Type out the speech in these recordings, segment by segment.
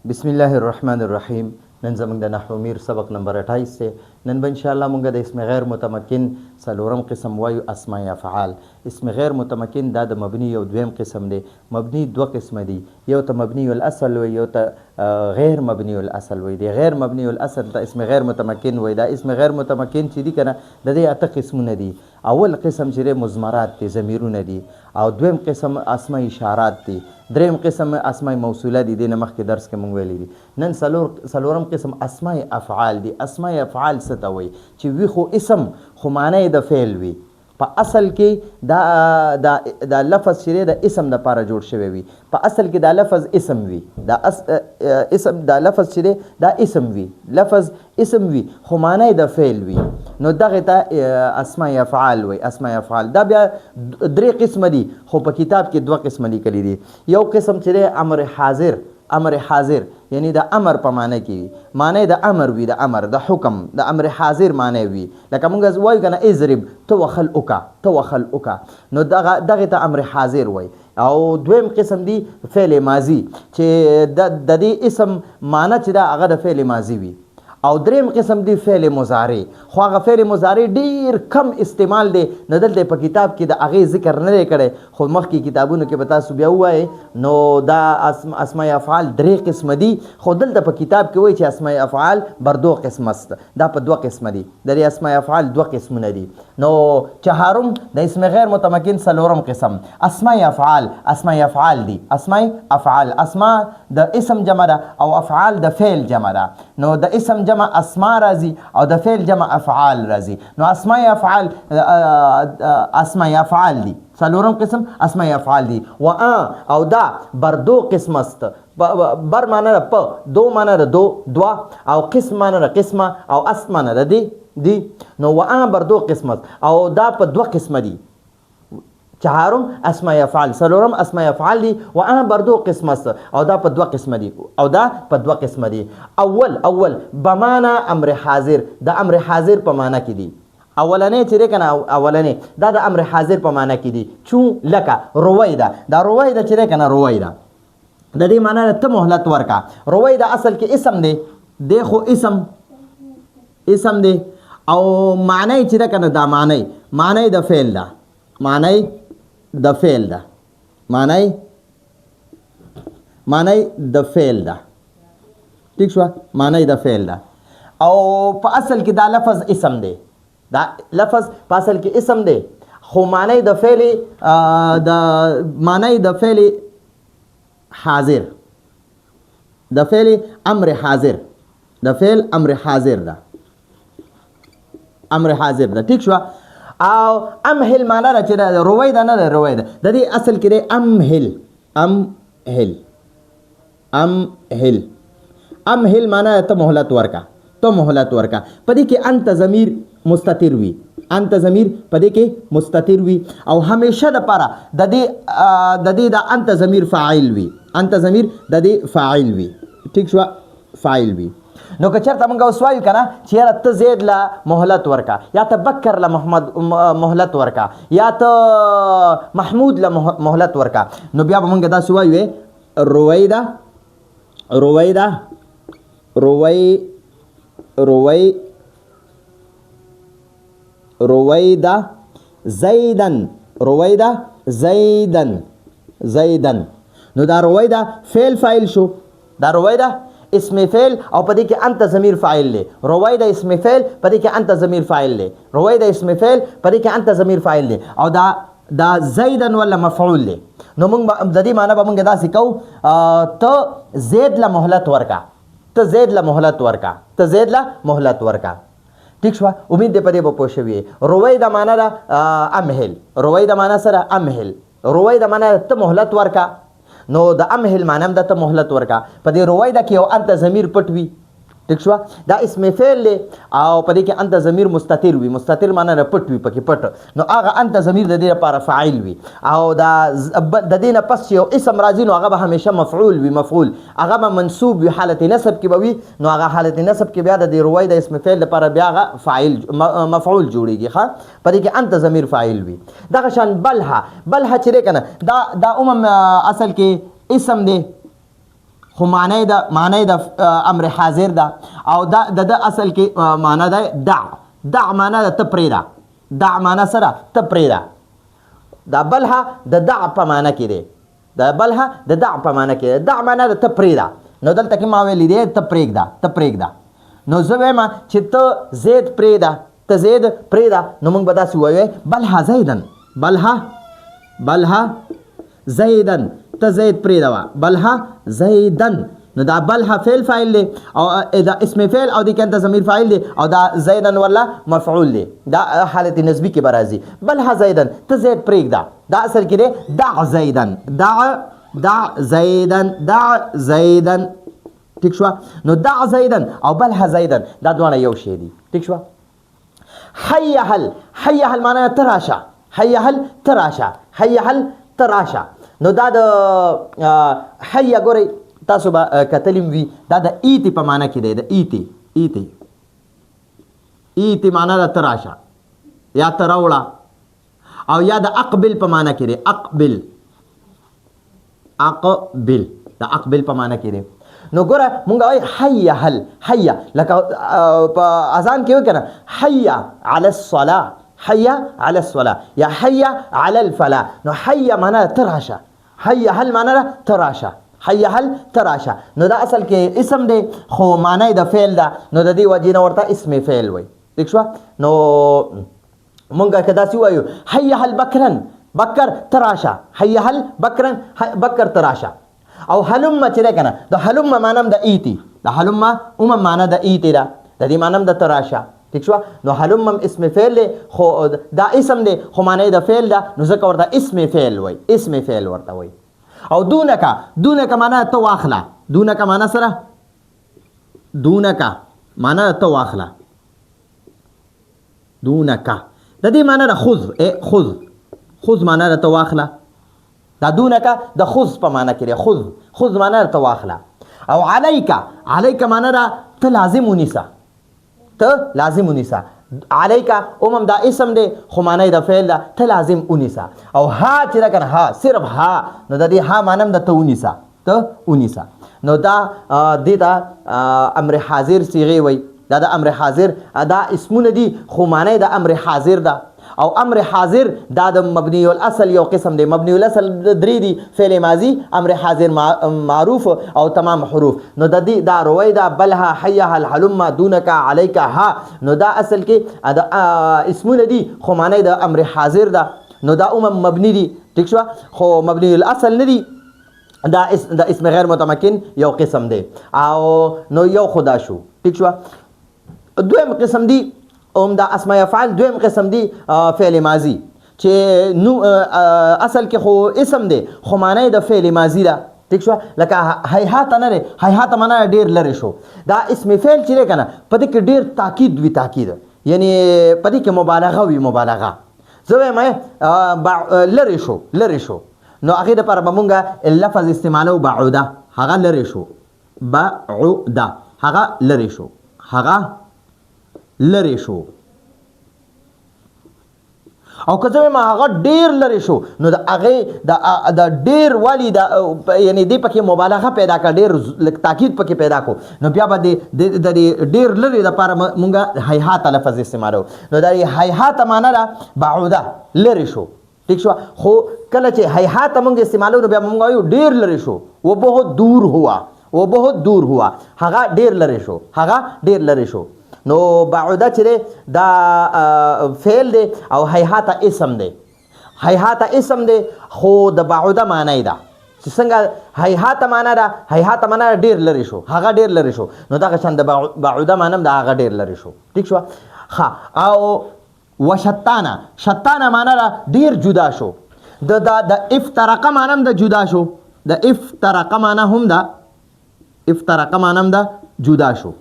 بسم الله الرحمن الرحیم. نن زمونږ د نحو میر سبق نمبر 28 دی. نن به انشاءالله مونږ د اسم غیر متمکن څلورم قسم وایو، اسماء افعال. اسم غیر متمکن دا د مبني یو دویم قسم دی. مبني دوه قسمه دي، یو ته مبني الاصل وي، یو ته غیر مبني الاصل وي. دی غیر مبني الاصل ته اسم غیر متمکن وي. دا اسم غیر متمکن چې دي کنه د دې اته قسمونه دي. اول قسم چې مضمرات دي، ضمیرونه دي، او دویم قسم اسماء اشارات دي، دریم قسم اسماء موصوله دي. د نه مخکې درس کې مونږ ویلي دي. نن څلورم قسم اسماء افعال دي. اسماء افعال څه ته وایي؟ چې وي خو اسم خو معنی د فعل وي. په اصل کې دا لفظ چې د اسم دپاره جوړ شوی وي. په اصل کې دا لفظ اسم وي. دا لفظ چې دا اسم وي، لفظ اسم وي خو معنی د فعل وي. نو دغه ته اسماء افعال وي. اسماء افعال دا بیا درې قسم دي، خو په کتاب کې دوه قسم لیکلي دي. یو قسم چې امر حاضر، امر حاضر یعنی د امر په معنی کې وي، معنی د امر وي، د امر د حکم د امر حاضر معنی وي. لکه مونږ وایو کنه اضرب، تو وخل اوکا، تو وخل اوکا، نو دغه ته امر حاضر وای. او دویم قسم دی فعل ماضی چې د دې اسم معنی چې دا هغه د فعل ماضی وي. او دریم قسم دی فعل مضارع، خو هغه فعل مضارع ډیر کم استعمال دی. نه دلته په کتاب کې د هغې ذکر نه دی کړی، خو مخکې کتابونو کې به تاسو بیا ووایئ. نو دا اسماء افعال درې قسمه دي، خو دلته په کتاب کې وایي چې اسماء افعال بر دو قسم است. دا په دوه قسمه دي. د دې اسماء افعال دوه قسمونه دي. نو چهارم د اسم غیر متمکن څلورم قسم اسماء افعال. اسماء افعال دي. اسماء افعال، اسماء د اسم جمع ده او افعال د فعل جمع ده. نو د اسم جمع اسماء راځي او د فعل جمع افعال راځي. نو اسماء افعال اسماء افعال دي. څلورم قسم اسماء افعال دي. او دا بر دو قسم است. بر معنی ده په، دو معنی ده دو، دوا، او قسم معنی ده قسمه، او است معنی ده دی. نو بر دو قسم است او دا په دوه قسمه دي. چهارم اسماء افعال، څلورم اسماء افعال دي. بر دو قسم است او دا په دوه قسمه دي. او دا په دوه قسمه دي. اول بمعنی امر حاضر، د امر حاضر په معنی کې دي. اولنې چې کنه اولنې دا د امر حاضر په معنی کې دي. چون لکه رویدا، دا رویدا چې کنه رویدا د دې معنی ته مهلت ورکا. رویدا اصل کې اسم دی، دی خو اسم دی. او معنی چې کنه دا معنی د فعل ده، معنی د فعل ده، معنی د فعل ده. ٹھیک شو؟ معنی د فعل ده. او په اصل کې دا لفظ اسم دی. دا لفظ په اصل کې اسم دی، خو معنی د فعل معنی د فعل حاضر، د فعل امر حاضر، د فعل امر حاضر ده، امر حاضر ده. ٹھیک شو؟ او امهل معنی را چې رویدا نه ده، رویدا د دې اصل کې دی امهل معنی ته مهلت ورکا، تو مهلت ورکا. پدې کې انت ضمیر مستتر وي، انت ضمیر پدې کې مستتر وي. او همیشه د پاره د دې د انت ضمیر فاعل وي، انت ضمیر د دې فاعل وي. ٹھیک شو؟ فاعل وي. نو که چېرته موږ اوس وایو که نه چې یاره ته زید له مهلت ورکه، یا ته بکر له محمد مهلت ورکه، یا ته محمود له مهلت ورکه، نو بیا به موږ داسې وایو رویدا زیدن. نو دا رویدا فعل فاعل شو. دا رویدا اسم فعل او پدې کې انت ضمیر فاعل دی. رویدا اسم فعل پدې کې انت ضمیر فاعل دی. رویدا اسم فعل پدې کې انت ضمیر فاعل دی. او دا زیدن ولا مفعول دی. نو موږ د دې معنی به موږ داسې کوو، ته زید له مهلت ورکا، ته زید له مهلت ورکا، ته زید له مهلت ورکا. ٹھیک شو؟ امید دې په دې به پوه شوي. رویدا معنی ده امهل، رویدا معنی سره امهل، رویدا معنی ته مهلت ورکا. نو د امهل معنی هم د ته مهلت ورکا. په دې رویدا کې یو انت ضمیر پټ وي. ٹھیک شو؟ دا اسم فعل دی او په دې کې انت ضمیر مستتر وي. مستتر معنی نه پټ وي، پکې پټ. نو هغه انت ضمیر د دې لپاره فاعل وي. او دا د دې نه پس چې یو اسم راځي نو هغه به همیشه مفعول وي. مفعول هغه به منصوب وي، حالت نصب کې به وي. نو هغه حالت نصب کې بیا د دې رویدا اسم فعل لپاره بیا هغه فاعل مفعول جوړیږي. ښه؟ په دې کې انت ضمیر فاعل وي. دغه شان بلها چې دی که نه دا اصل کې اسم دی، خو معنی د امر حاضر ده او دا د اصل کې معنی ده دع معنی ده ته پرېږده دع معنی سره ته پرېږده دا بلها د دع په معنی کې دی دا بلها د دع په معنی کې دی دع معنی ده ته پرېږده نو دلته کې ما ویلي دی ته پرېږده نو زه وایم چې ته زید پرېږده ته زید پرېږده نو موږ به داسې ووایو بلها زیدن ته زید پرېږده بلها زیدن نو دا بلها فعل فاعل دی او دا اسم فعل او د کې انت ضمیر فاعل دی او دا زیدن ولا مفعول دی دا حالت نسبی کې به راځي بلها زیدن ته زید پرېږده دا اصل کې دی دع زیدن ٹھیک شو نو دع زیدن او بلها زیدن دا دواړه یو شی دي ٹھیک شو حی هل معنی تراشه نو دا د حی ګورئ تاسو به کتلیم وي دا د ایتی په معنی کې دی د ایتی معنی د تراشه یا تراوړه او یا د اقبل په معنی کې دی اقبل د اقبل په معنی کې دی نو ګوره مونږ وایي حی لکه په اذان کې وایي که نه حی علی الصلاة یا حی علی الفلاح نو حی معنی تراشه حی هل معنی تراشه نو دا اصل کې اسم دی خو معنی د فعل ده نو د دې وجې نه ورته اسم فعل وایي ٹھیک شوه نو مونږ که داسې وایو حی هل بکر تراشه حی هل بکر تراشه او هلم چې ده که نه د هلم معنی د ایتی د هلم معنی د ایتی ده د دې معنی د تراشه ٹھیک شو نو هلم اسم فعل دی خو دا اسم دی خو معنی د فعل ده نو ځکه ورته اسم فعل ورته وایي او دونک معنی ته واخله دونک معنی سره معنی ته واخله دونک د دې معنی د خذ معنی ته واخله دا دونک د خذ په معنی کې دی خذ معنی ته واخله او علیک معنی را ته لازم ونیسه علیک دا اسم دی خو معنی د فعل ده ته لازم ونیسه او ها چې ده که نه ها صرف ها نو د دې ها معنی د ته ونیسه نو دا دې ته امر حاضر صیغې وایي دا د امر حاضر دا اسمونه دي خو معنی د امر حاضر ده او امر حاضر دا د مبنی الاصل یو قسم دی مبنی الاصل درې دي فعل ماضی امر حاضر معروف او تمام حروف نو د دې دا رویدا بلها حیها الحلم دونک علیک ها نو دا اصل کې اسمونه دي خو معنی د امر حاضر ده نو دا مبنی دي ٹھیک شو خو مبنی الاصل نه دي دا اسم غیر متمکن یو قسم دی او نو یو خدا شو ٹھیک شو دویم قسم دی دا اسماء افعال دویم قسم دی فعل ماضی چې نو اصل کې خو اسم دی خو معنی د فعل ماضی ده ٹھیک شو لکه هیهات نه لري هیهات معنی ډیر لري شو دا اسم فعل چې کنه په دې کې ډیر تاکید یعنی په دې کې مبالغه زه وایم لري شو نو هغه د پر بمونګه لفظ استعمالو بعوده هغه لري شو هغه لري شو او که زه ما هغه ډیر لري شو نو د هغه د ډیر والی د یعنی دی پکې مبالغه پیدا کړ ډیر تاکید پکې پیدا کو نو بیا به د ډیر لري د لپاره مونږه هیهات لفظ استعمالو نو د هیهات معنی را بعوده لري شو ٹھیک شو خو کله چې هیهات مونږ استعمالو نو بیا مونږ وایو ډیر لري شو و بہت دور هوا هغه ډیر لري شو نو بعوده چې دا فعل دی او هیهات اسم دی خو د بعوده معنی ده چې څنګه هیهات معنی ډیر لري شو هغه ډیر لري شو نو دغه شان د بعوده معنی د هغه ډیر لري شو ٹھیک شو ها او شتانه معنی ډیر جدا شو د افترق معنی د جدا شو د افترق معنی هم دا جدا شو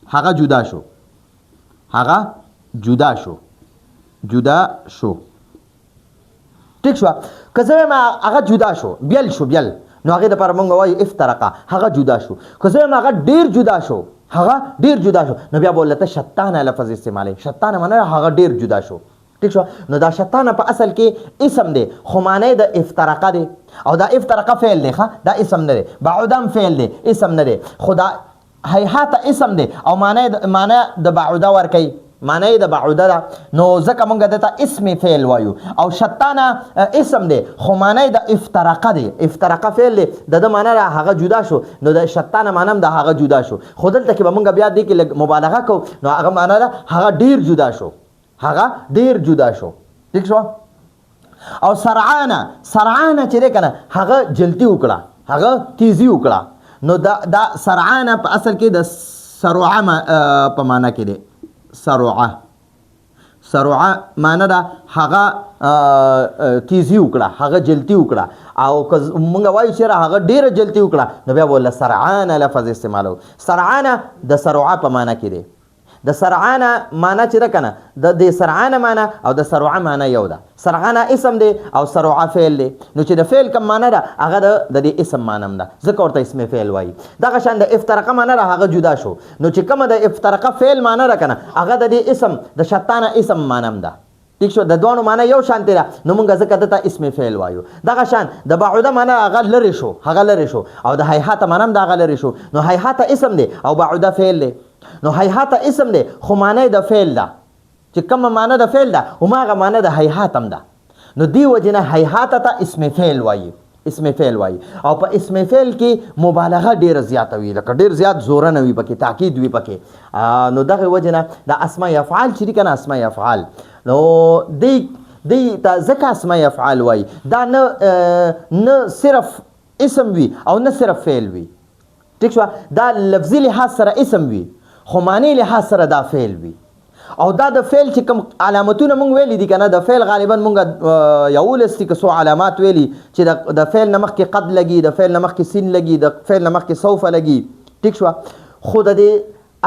هغه جدا شو ٹھیک شو که زه ما هغه جدا شو بیل نو هغه د پر مونږ وایو افترقه هغه جدا شو که زه ما هغه ډیر جدا شو نو بیا بولته شتانه لفظ استعمالي شتانه معنی هغه ډیر جدا شو ٹھیک شو. نو دا شطانه په اصل کې اسم دی خو معنی د افترقه دی او دا افترقه فعل دی ښه دا اسم نه دی. بعودم فعل دی اسم نه دی خو دا هیهات اسم دی او معنی د بعوده ورکوي معنی د بعوده ده نو ځکه موږ دته اسم فعل وایو او شطانه اسم دی خو معنی د افترقه دی. افترقه فعل دی د معنی هغه جدا شو نو د شطانه معنی هم د هغه جدا شو. خو دلته کې به موږ بیا دې کې مبالغه کوو نو هغه معنی ده هغه ډیر جدا شو هغه ډیر جدا شو. ٹھیک شو. او سرعانه چې دی کنه هغه جلتی وکړه هغه تیزی وکړه نو دا سرعانه په اصل کې د سرعه په معنا کې دی. سرعه معنا ده هغه تیزی وکړه هغه جلتی وکړه او مونږ وایو چې هغه ډیره جلتی وکړه نو بیا بوله سرعانه لفظ استعمالو. سرعانه د سرعه په معنا کې دی. د سرعانه معنا چې ده کنه د سرعانه معنا او د سرعه معنا یو ده. سرعانه اسم دی او سرعه فعل دی نو چې د فعل کوم معنا ده هغه د دې اسم معنا ده ځکه ورته اسم فعل وایي. دغه شان د افترقه معنا ده هغه جدا شو نو چې کومه د افترقه فعل معنا ده کنه هغه د دې اسم د شطانه اسم معنا ده. ٹھیک شو. د دوانو معنا یو شانتی ده نو موږ ځکه دته اسم فعل وایو. دغه شان د بعوده معنا هغه لرې شو او د هیهات معنا هم د هغه لرې شو نو هیهات اسم دی او بعوده فعل دی. نو هیهات اسم دی خو معنی د فعل ده چې کومه معنی د فعل ده هماغه معنی د هیهات هم ده نو دی وجې نه هیهات ته اسم فعل وایي او په اسم فعل کې مبالغه ډیره زیاته وي لکه ډیر زیات زوره نه وي پکې تاکید وي پکې نو دغه وجې نه د اسماء افعال چې دي کنه اسماء افعال نو دی ته ځکه اسماء افعال وایي دا نه صرف اسم وي او نه صرف فعل وي. ٹھیک شو. دا لفظي لحاظ سره اسم وي خو معنی لحاظ سره دا فعل وي او دا د فعل چې کوم علامتونه مونږ ویلي دي کنه د فعل غالبا مونږ یولس کې څو علامات ویلي چې د فعل نه مخکې قد لګي د فعل نه مخکې سین لګي د فعل نه مخکې سوف لګي. ٹھیک شو. خو د دې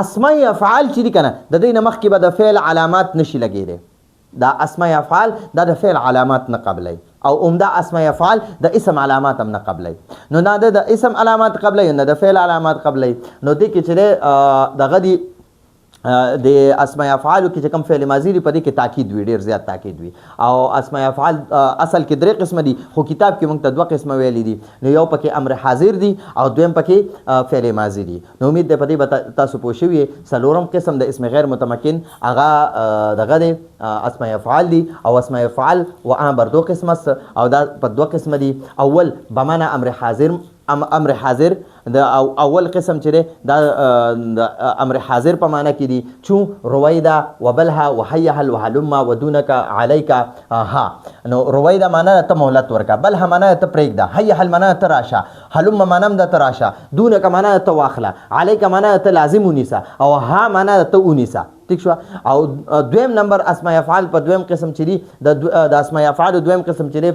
اسماء افعال چې دي کنه د دې نه مخکې به د فعل علامات نشي لګېدی. دا اسماء افعال دا د فعل علامات نه قبلي او عمده اسماء افعال د اسم علامات هم نه قبلي نو نه د اسم علامات قبلي نه د فعل علامات قبلي نو دې کې چې دغه دی د اسماء افعال کې چې کوم فعل ماضي دی په دې کې تاکید وي ډیر زیات تاکید وي او اسماء افعال اصل کې درې قسم دي خو کتاب کې موږ ته دوه قسمه ویلي دي نو یو پکې امر حاضر دی او دویم پکې فعل ماضي دی. نو امید ده په دې تاسو پوه شوي. څلورم قسم د اسم غیر متمکن هغه دغه دی اسماء افعال دي او اسماء افعال و عام بر دو قسم است او دا په دوه قسم دي. اول بمعنى امر حاضر د اول قسم چې دا امر حاضر په معنا کې دي چون رویدا وبلها وحيها وهلما ودونك عليك ها. نو رویدا معنا ته مهلت ورکا بلها معنا ته پرېږده حيها معنا ته راشه هلما معنا د تراشه دونك معنا ته واخله عليك معنا ته لازم ونیسه او ها معنا ته ونیسه. ٹھیک شو. او دویم نمبر اسماء افعال په دویم قسم چې دي د اسماء افعال دویم قسم چې دي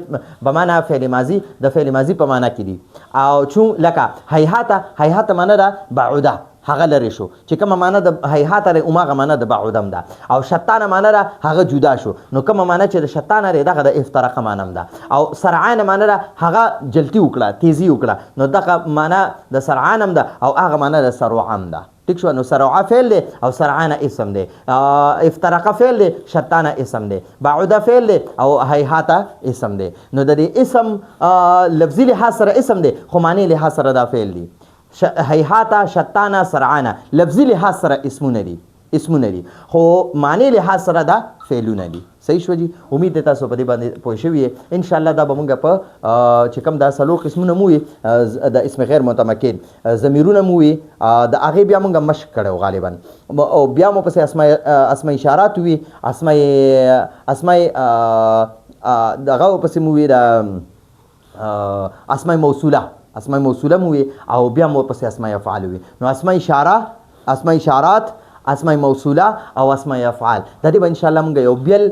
په معنا فعل ماضي د فعل ماضي په معنا کې دي او چون لکه هیهات معنا ده بعوده هغه لرې شو چې کومه معنا د هیهات لري هماغه معنا د بعودم ده او شطانه معنا ده هغه جدا شو نو کومه معنا چې د شطانه لري دغه د افتراقه معنا ده او سرعانه معنا ده هغه جلتی وکړه تیزی وکړه نو دغه معنا د سرعانه ده او هغه معنا د سرعام ده. ٹھیک شو. نو سرعه فعل دی او سرعانه اسم دی افتراقه فعل دی شطانه اسم دی بعوده فعل دی او هیهات اسم دی. نو د دې اسم لفظي لحاظ سره اسم دی خو معنی لحاظ سره دا فعل دی. هیهات شطانه سرعانه لفظي لحاظ سره اسمونه دي خو معنی لحاظ سره دا فعلونه دي. صحیح شو جی. امید ده تاسو په دې باندې پوه شوي ان شاء الله. دا به مونږ په چې کوم دا څلور قسمونه مو وي د اسم غیر متمکن ضمیرونه مو وي د هغې بیا مونږ مشق کړی غالبا او بیا مو پسې اسماء اشارات وي اسماء دغه پسې مو وي د اسماء موصوله مو وي او بیا مو پسې اسماء افعال وي. نو اسماء اشارات اسماء موصوله او اسماء افعال د دې به ان شاء الله موږ یو بیل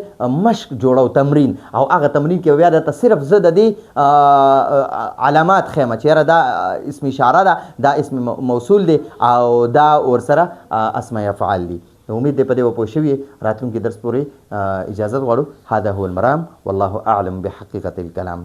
مشق جوړو تمرین او هغه تمرین کې بیا د صرف زه د دې علامات خیمه چې دا اسم اشاره ده دا اسم موصول دی او دا ورسره اسماء افعال دي. امید دې په دې پوه شوي. راتلونکي درس پورې اجازه غواړو. هذا هو المرام والله اعلم بحقیقت الکلام.